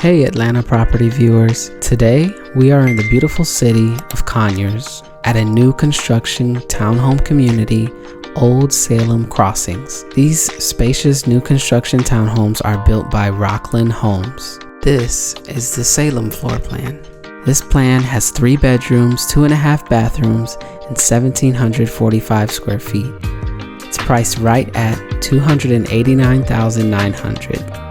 Hey Atlanta property viewers, today we are in the beautiful city of Conyers at a new construction townhome community, Old Salem Crossings. These spacious new construction townhomes are built by Rocklyn Homes. This is the Salem Floorplan. This plan has 3 bedrooms, 2.5 bathrooms, and 1,745 square feet. It's priced right at $289,900.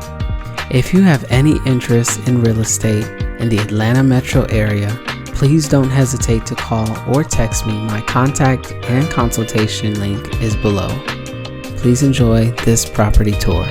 If you have any interest in real estate in the Atlanta metro area, please don't hesitate to call or text me. My contact and consultation link is below. Please enjoy this property tour.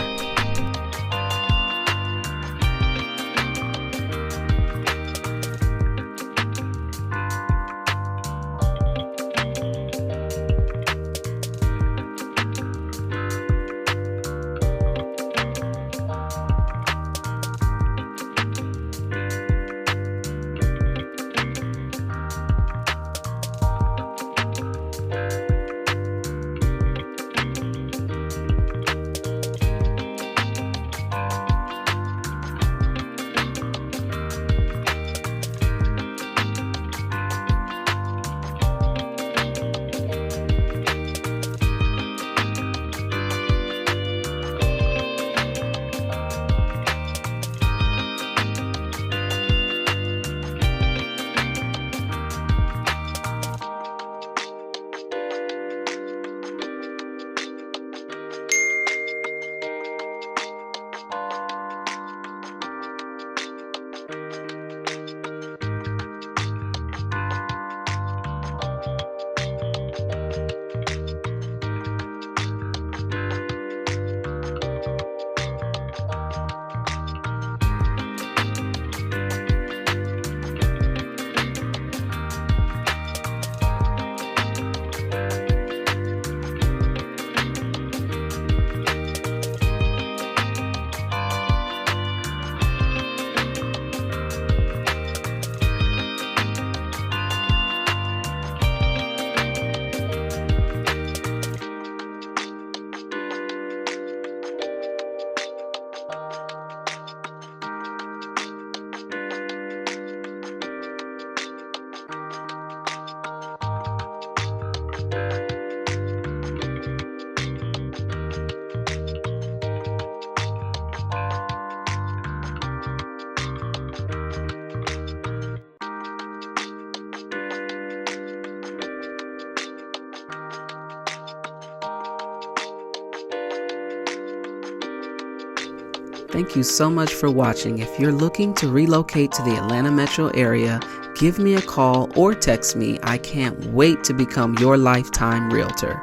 Thank you so much for watching. If you're looking to relocate to the Atlanta metro area, give me a call or text me. I can't wait to become your lifetime realtor.